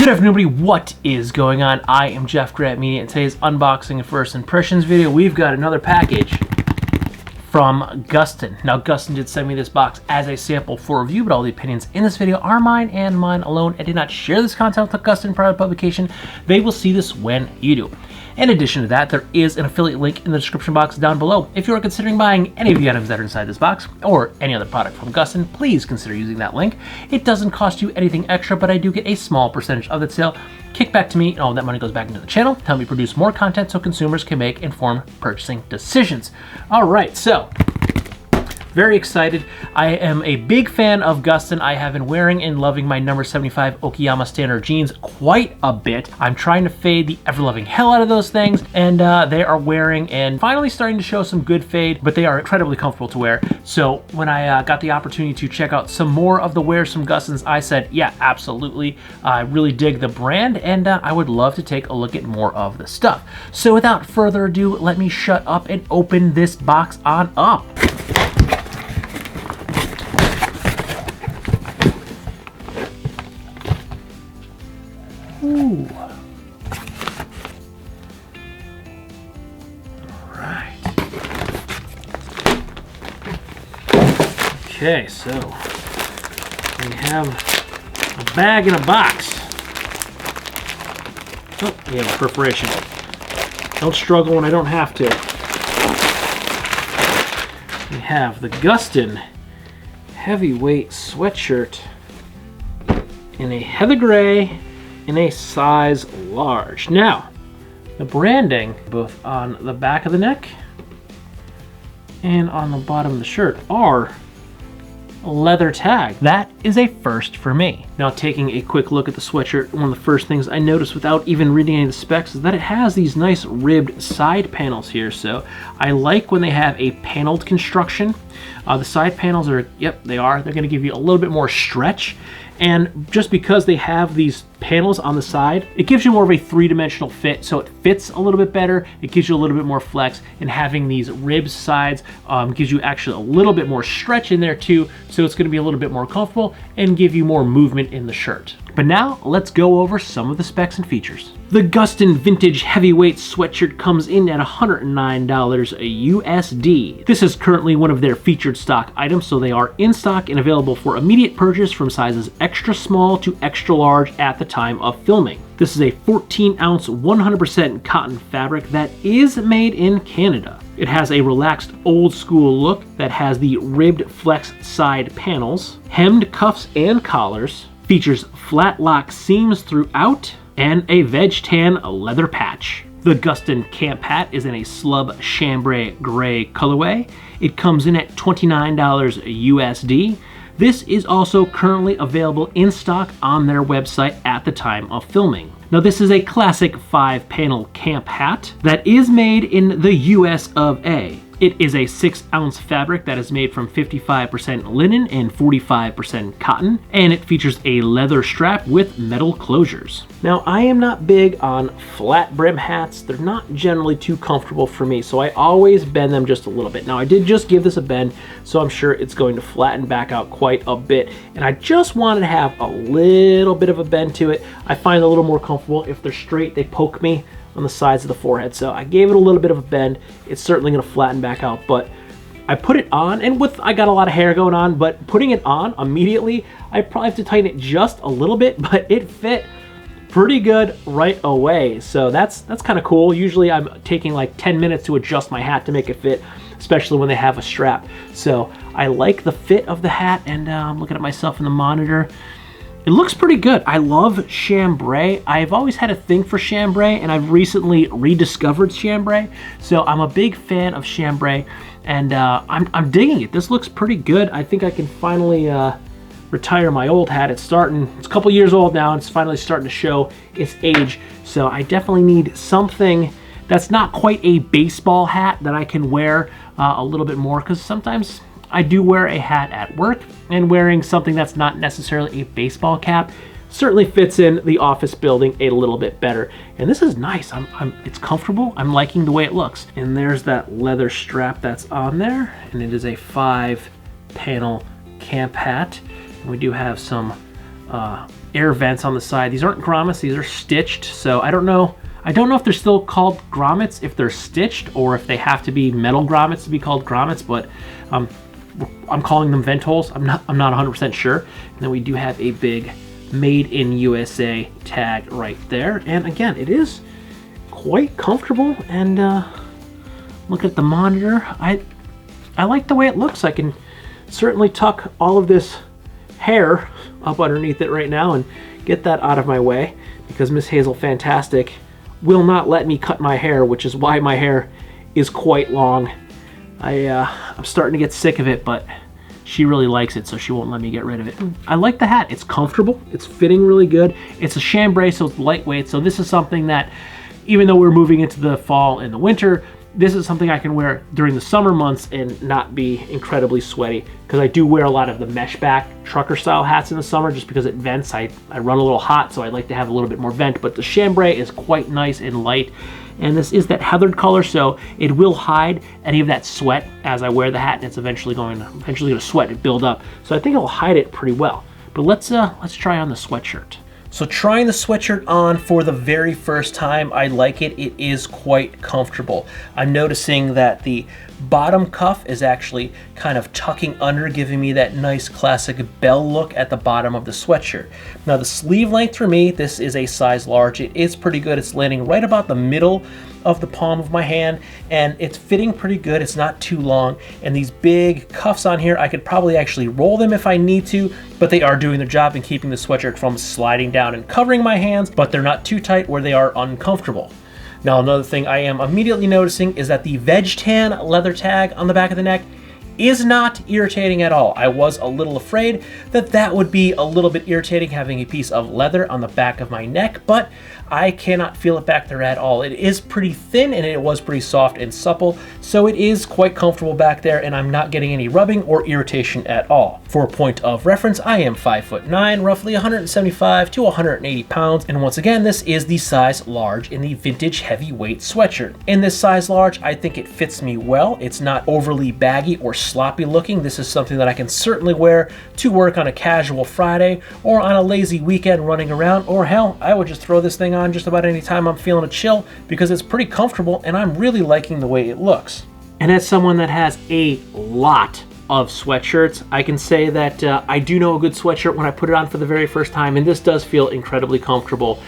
Good afternoon, everybody. What is going on? I am jeffgrantMEDIA. In today's unboxing and first impressions video, we've got another package from Gustin. Now, Gustin did send me this box as a sample for review, but all the opinions in this video are mine and mine alone. I did not share this content with Gustin prior to publication. They will see this when you do. In addition to that, there is an affiliate link in the description box down below. If you are considering buying any of the items that are inside this box, or any other product from Gustin, please consider using that link. It doesn't cost you anything extra, but I do get a small percentage of the sale kick back to me, and all that money goes back into the channel to help me produce more content so consumers can make informed purchasing decisions. All right, so very excited. I am a big fan of Gustin. I have been wearing and loving my number 75 Okayama Standard jeans quite a bit. I'm trying to fade the ever-loving hell out of those things, and they are wearing and finally starting to show some good fade, but they are incredibly comfortable to wear. So when I got the opportunity to check out some more of the wears from Gustin's, I said, yeah, absolutely. I really dig the brand, and I would love to take a look at more of the stuff. So without further ado, let me shut up and open this box on up. Ooh. All right. Okay, so we have a bag in a box. Oh, yeah, perforation. Don't struggle when I don't have to. We have the Gustin Heavyweight Sweatshirt in a heather gray in a size large. Now, the branding, both on the back of the neck and on the bottom of the shirt, are leather tag. That is a first for me. Now, taking a quick look at the sweatshirt, one of the first things I noticed without even reading any of the specs is that it has these nice ribbed side panels here. So I like when they have a paneled construction. The side panels are, yep, they are. They're gonna give you a little bit more stretch. And just because they have these panels on the side, it gives you more of a three-dimensional fit, so it fits a little bit better, it gives you a little bit more flex, and having these rib sides gives you actually a little bit more stretch in there too, so it's gonna be a little bit more comfortable and give you more movement in the shirt. But now, let's go over some of the specs and features. The Gustin Vintage Heavyweight Sweatshirt comes in at $109 USD. This is currently one of their featured stock items, so they are in stock and available for immediate purchase from sizes extra small to extra large at the time of filming. This is a 14-ounce 100% cotton fabric that is made in Canada. It has a relaxed old school look that has the ribbed flex side panels, hemmed cuffs and collars, features flat lock seams throughout, and a veg tan leather patch. The Gustin Camp Hat is in a slub chambray gray colorway. It comes in at $29 USD. This is also currently available in stock on their website at the time of filming. Now, this is a classic 5-panel camp hat that is made in the US of A. It is a 6-ounce fabric that is made from 55% linen and 45% cotton, and it features a leather strap with metal closures. Now, I am not big on flat brim hats. They're not generally too comfortable for me, so I always bend them just a little bit. Now, I did just give this a bend, so I'm sure it's going to flatten back out quite a bit, and I just wanted to have a little bit of a bend to it. I find it a little more comfortable. If they're straight, they poke me on the sides of the forehead, so I gave it a little bit of a bend. It's certainly going to flatten back out, but I put it on, and I got a lot of hair going on, but putting it on immediately, I probably have to tighten it just a little bit, but it fit pretty good right away, so that's kind of cool. Usually I'm taking like 10 minutes to adjust my hat to make it fit, especially when they have a strap. So I like the fit of the hat, and I'm looking at myself in the monitor. It looks pretty good. I love chambray. I've always had a thing for chambray, and I've recently rediscovered chambray. So I'm a big fan of chambray, and I'm digging it. This looks pretty good. I think I can finally retire my old hat. It's a couple years old now, and it's finally starting to show its age. So I definitely need something that's not quite a baseball hat that I can wear a little bit more, because sometimes I do wear a hat at work, and wearing something that's not necessarily a baseball cap certainly fits in the office building a little bit better. And this is nice. It's comfortable. I'm liking the way it looks. And there's that leather strap that's on there, and it is a 5-panel camp hat. And we do have some air vents on the side. These aren't grommets, these are stitched, so I don't know if they're still called grommets if they're stitched, or if they have to be metal grommets to be called grommets, but I'm calling them vent holes. I'm not 100% sure. And then we do have a big Made in USA tag right there. And again, it is quite comfortable. And look at the monitor. I like the way it looks. I can certainly tuck all of this hair up underneath it right now and get that out of my way, because Miss Hazel Fantastic will not let me cut my hair, which is why my hair is quite long. I'm starting to get sick of it, but she really likes it, so she won't let me get rid of it. I like the hat. It's comfortable. It's fitting really good. It's a chambray, so it's lightweight. So this is something that, even though we're moving into the fall and the winter, this is something I can wear during the summer months and not be incredibly sweaty, because I do wear a lot of the mesh back trucker style hats in the summer just because it vents. I run a little hot, so I like to have a little bit more vent, but the chambray is quite nice and light. And this is that heathered color, so it will hide any of that sweat as I wear the hat, and it's eventually going to sweat and build up. So I think it'll hide it pretty well. But let's try on the sweatshirt. So trying the sweatshirt on for the very first time, I like it. It is quite comfortable. I'm noticing that the bottom cuff is actually kind of tucking under, giving me that nice classic bell look at the bottom of the sweatshirt. Now the sleeve length for me, this is a size large. It is pretty good. It's landing right about the middle of the palm of my hand, and it's fitting pretty good. It's not too long, and these big cuffs on here, I could probably actually roll them if I need to, but they are doing their job in keeping the sweatshirt from sliding down and covering my hands, but they're not too tight where they are uncomfortable. Now another thing I am immediately noticing is that the veg tan leather tag on the back of the neck is not irritating at all. I was a little afraid that that would be a little bit irritating, having a piece of leather on the back of my neck, but I cannot feel it back there at all. It is pretty thin, and it was pretty soft and supple, so it is quite comfortable back there, and I'm not getting any rubbing or irritation at all. For a point of reference, I am 5'9", roughly 175 to 180 pounds, and once again, this is the size large in the Vintage Heavyweight Sweatshirt. In this size large, I think it fits me well. It's not overly baggy or sloppy looking. This is something that I can certainly wear to work on a casual Friday or on a lazy weekend running around, or hell, I would just throw this thing on just about any time I'm feeling a chill, because it's pretty comfortable and I'm really liking the way it looks. And as someone that has a lot of sweatshirts, I can say that I do know a good sweatshirt when I put it on for the very first time, and this does feel incredibly comfortable.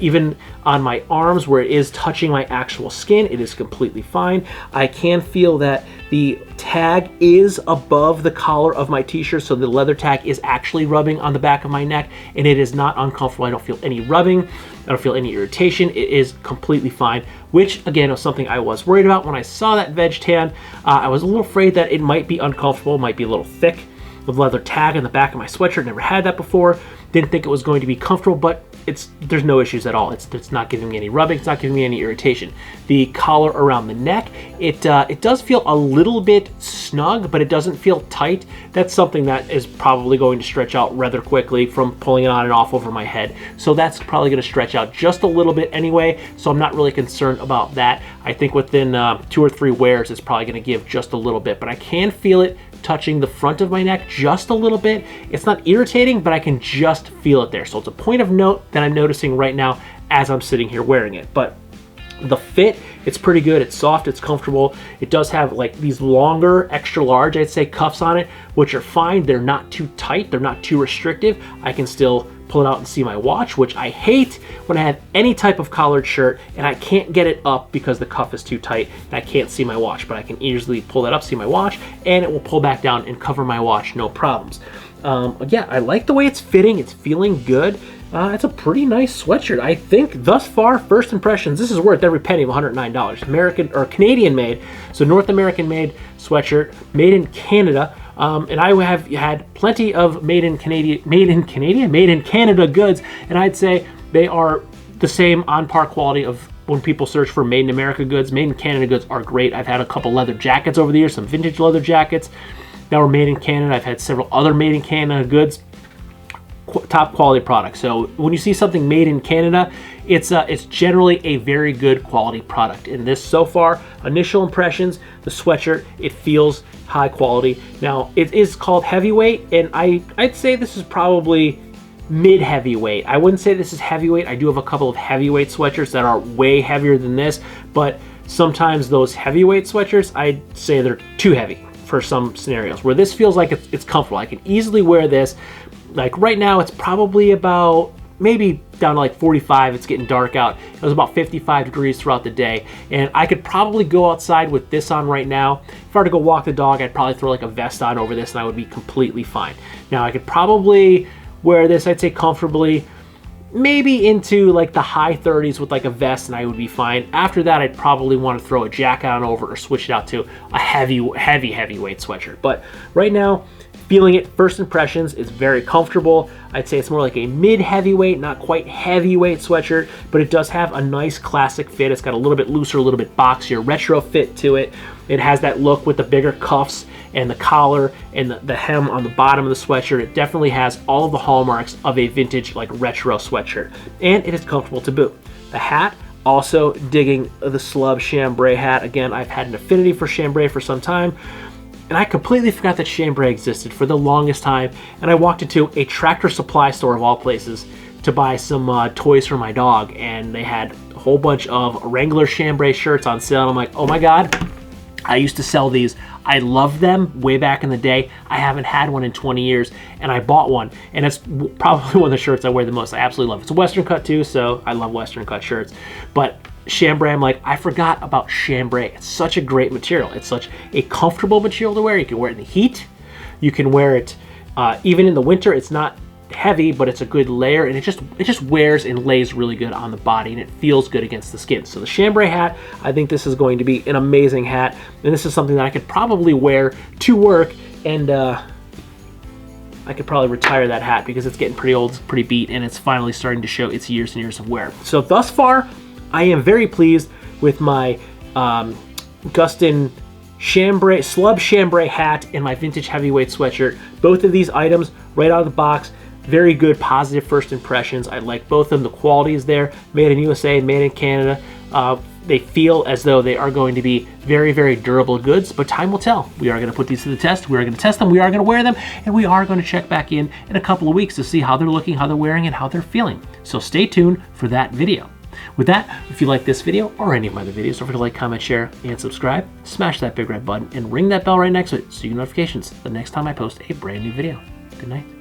Even on my arms where it is touching my actual skin, it is completely fine. I can feel that the tag is above the collar of my t-shirt, so the leather tag is actually rubbing on the back of my neck, and it is not uncomfortable. I don't feel any rubbing, I don't feel any irritation. It is completely fine, which again was something I was worried about when I saw that veg tan. I was a little afraid that it might be uncomfortable, might be a little thick with leather tag in the back of my sweatshirt. Never had that before. Didn't think it was going to be comfortable, but there's no issues at all. It's not giving me any rubbing. It's not giving me any irritation. The collar around the neck, it does feel a little bit snug, but it doesn't feel tight. That's something that is probably going to stretch out rather quickly from pulling it on and off over my head. So that's probably going to stretch out just a little bit anyway. So I'm not really concerned about that. I think within 2 or 3 wears, it's probably going to give just a little bit, but I can feel it touching the front of my neck just a little bit. It's not irritating, but I can just feel it there. So it's a point of note that I'm noticing right now as I'm sitting here wearing it. But the fit, it's pretty good. It's soft, it's comfortable. It does have like these longer, extra large, I'd say, cuffs on it, which are fine. They're not too tight, they're not too restrictive. I can still pull it out and see my watch, which I hate when I have any type of collared shirt and I can't get it up because the cuff is too tight and I can't see my watch, but I can easily pull that up, see my watch, and it will pull back down and cover my watch, no problems. Yeah, I like the way it's fitting. It's feeling good. It's a pretty nice sweatshirt. I think thus far, first impressions, this is worth every penny of $109. American or Canadian made, so North American made sweatshirt, made in Canada. And I have had plenty of made in Canada goods, and I'd say they are the same on par quality of when people search for made in America goods. Made in Canada goods are great. I've had a couple leather jackets over the years, some vintage leather jackets that were made in Canada. I've had several other made in Canada goods, top quality products. So when you see something made in Canada, it's generally a very good quality product. And this, so far, initial impressions, the sweatshirt, it feels high quality. Now, it is called heavyweight, and I'd say this is probably mid-heavyweight. I wouldn't say this is heavyweight. I do have a couple of heavyweight sweatshirts that are way heavier than this, but sometimes those heavyweight sweatshirts, I'd say they're too heavy for some scenarios, where this feels like it's comfortable. I can easily wear this. Like right now, it's probably about maybe down to like 45. It's getting dark out. It was about 55 degrees throughout the day, and I could probably go outside with this on right now. If I were to go walk the dog, I'd probably throw like a vest on over this and I would be completely fine. Now I could probably wear this, I'd say comfortably, maybe into like the high 30s with like a vest, and I would be fine. After that, I'd probably want to throw a jacket on over or switch it out to a heavyweight sweatshirt. But right now, feeling it, first impressions, it's very comfortable. I'd say it's more like a mid-heavyweight, not quite heavyweight sweatshirt, but it does have a nice classic fit. It's got a little bit looser, a little bit boxier, retro fit to it. It has that look with the bigger cuffs and the collar and the hem on the bottom of the sweatshirt. It definitely has all of the hallmarks of a vintage, like retro sweatshirt. And it is comfortable to boot. The hat, also digging the Slub chambray hat. Again, I've had an affinity for chambray for some time, and I completely forgot that chambray existed for the longest time. And I walked into a Tractor Supply store of all places to buy some toys for my dog, and they had a whole bunch of Wrangler chambray shirts on sale. And I'm like, oh my God, I used to sell these. I loved them way back in the day. I haven't had one in 20 years, and I bought one, and it's probably one of the shirts I wear the most. I absolutely love it. It's a Western cut too, so I love Western cut shirts. But chambray, I'm like, I forgot about chambray. It's such a great material. It's such a comfortable material to wear. You can wear it in the heat. You can wear it even in the winter. It's not heavy, but it's a good layer, and it just wears and lays really good on the body, and it feels good against the skin. So the chambray hat, I think this is going to be an amazing hat, and this is something that I could probably wear to work, and I could probably retire that hat because it's getting pretty old, it's pretty beat, and it's finally starting to show its years and years of wear. So thus far, I am very pleased with my Gustin Slub chambray hat and my vintage heavyweight sweatshirt. Both of these items right out of the box, very good, positive first impressions. I like both of them. The quality is there. Made in USA, made in Canada. They feel as though they are going to be very, very durable goods, but time will tell. We are going to put these to the test. We are going to test them. We are going to wear them, and we are going to check back in a couple of weeks to see how they're looking, how they're wearing, and how they're feeling. So stay tuned for that video. With that, if you like this video or any of my other videos, don't forget to like, comment, share, and subscribe. Smash that big red button and ring that bell right next to it so you get notifications the next time I post a brand new video. Good night.